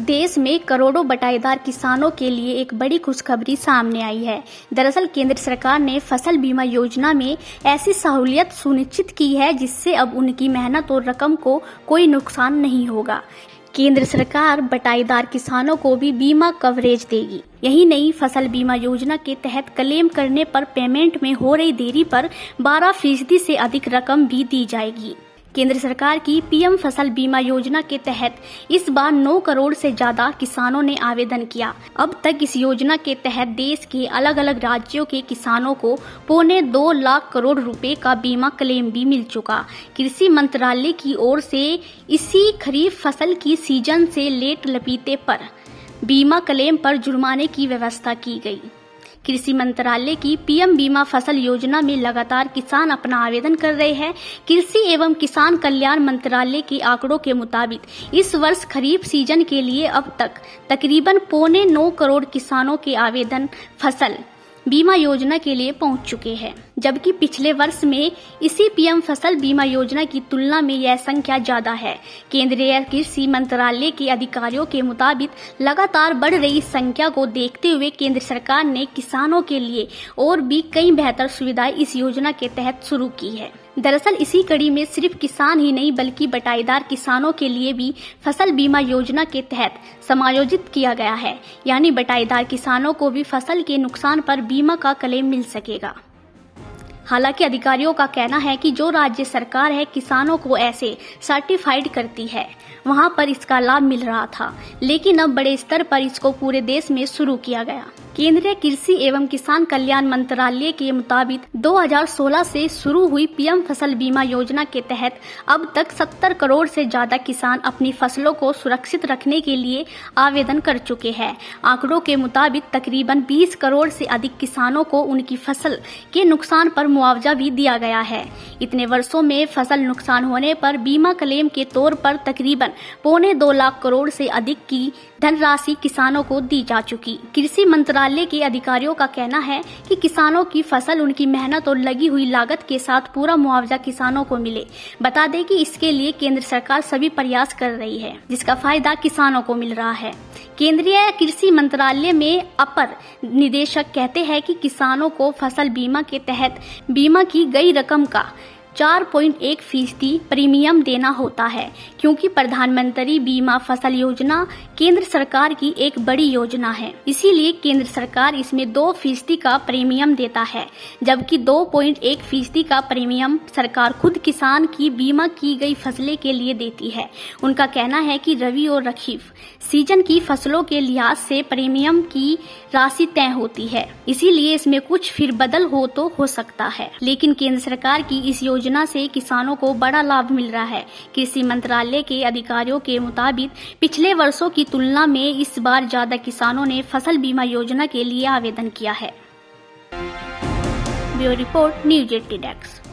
देश में करोड़ों बटाईदार किसानों के लिए एक बड़ी खुशखबरी सामने आई है। दरअसल केंद्र सरकार ने फसल बीमा योजना में ऐसी सहूलियत सुनिश्चित की है जिससे अब उनकी मेहनत और रकम को कोई नुकसान नहीं होगा। केंद्र सरकार बटाईदार किसानों को भी बीमा कवरेज देगी। यही नहीं, फसल बीमा योजना के तहत क्लेम करने पर पेमेंट में हो रही देरी पर 12% से अधिक रकम भी दी जाएगी। केंद्र सरकार की पीएम फसल बीमा योजना के तहत इस बार 9 करोड़ से ज्यादा किसानों ने आवेदन किया। अब तक इस योजना के तहत देश के अलग अलग राज्यों के किसानों को 2.25 लाख करोड़ रुपए का बीमा क्लेम भी मिल चुका। कृषि मंत्रालय की ओर से इसी खरीफ फसल की सीजन से लेट लपीते पर बीमा क्लेम पर जुर्माने की व्यवस्था की गई। कृषि मंत्रालय की पीएम बीमा फसल योजना में लगातार किसान अपना आवेदन कर रहे हैं। कृषि एवं किसान कल्याण मंत्रालय के आंकड़ों के मुताबिक इस वर्ष खरीफ सीजन के लिए अब तक तकरीबन 9.25 करोड़ किसानों के आवेदन फसल बीमा योजना के लिए पहुंच चुके हैं, जबकि पिछले वर्ष में इसी पीएम फसल बीमा योजना की तुलना में यह संख्या ज्यादा है। केंद्रीय कृषि मंत्रालय के अधिकारियों के मुताबिक लगातार बढ़ रही संख्या को देखते हुए केंद्र सरकार ने किसानों के लिए और भी कई बेहतर सुविधाएं इस योजना के तहत शुरू की है। दरअसल इसी कड़ी में सिर्फ किसान ही नहीं बल्कि बटाईदार किसानों के लिए भी फसल बीमा योजना के तहत समायोजित किया गया है। यानी बटाईदार किसानों को भी फसल के नुकसान पर बीमा का क्लेम मिल सकेगा। हालांकि अधिकारियों का कहना है कि जो राज्य सरकार है किसानों को ऐसे सर्टिफाइड करती है वहां पर इसका लाभ मिल रहा था, लेकिन अब बड़े स्तर पर इसको पूरे देश में शुरू किया गया। केंद्रीय कृषि एवं किसान कल्याण मंत्रालय के मुताबिक 2016 से शुरू हुई पीएम फसल बीमा योजना के तहत अब तक 70 करोड़ से ज्यादा किसान अपनी फसलों को सुरक्षित रखने के लिए आवेदन कर चुके हैं। आंकड़ों के मुताबिक तकरीबन 20 करोड़ से अधिक किसानों को उनकी फसल के नुकसान पर मुआवजा भी दिया गया है। इतने वर्षों में फसल नुकसान होने पर बीमा क्लेम के तौर पर तकरीबन 2.25 लाख करोड़ से अधिक की धनराशि किसानों को दी जा चुकी। कृषि मंत्रालय के अधिकारियों का कहना है कि किसानों की फसल उनकी मेहनत और लगी हुई लागत के साथ पूरा मुआवजा किसानों को मिले। बता दें कि इसके लिए केंद्र सरकार सभी प्रयास कर रही है, जिसका फायदा किसानों को मिल रहा है। केंद्रीय कृषि मंत्रालय में अपर निदेशक कहते हैं कि किसानों को फसल बीमा के तहत बीमा की गई रकम का 4.1% प्रीमियम देना होता है, क्योंकि प्रधानमंत्री बीमा फसल योजना केंद्र सरकार की एक बड़ी योजना है। इसीलिए केंद्र सरकार इसमें 2% का प्रीमियम देता है, जबकि 2.1% का प्रीमियम सरकार खुद किसान की बीमा की गई फसलें के लिए देती है। उनका कहना है कि रबी और खरीफ सीजन की फसलों के लिहाज से प्रीमियम की राशि तय होती है, इसीलिए इसमें कुछ फिर बदल हो तो हो सकता है, लेकिन केंद्र सरकार की इस योजना से किसानों को बड़ा लाभ मिल रहा है। कृषि मंत्रालय के अधिकारियों के मुताबिक पिछले वर्षों की तुलना में इस बार ज्यादा किसानों ने फसल बीमा योजना के लिए आवेदन किया है। Bureau report, news 80 desk.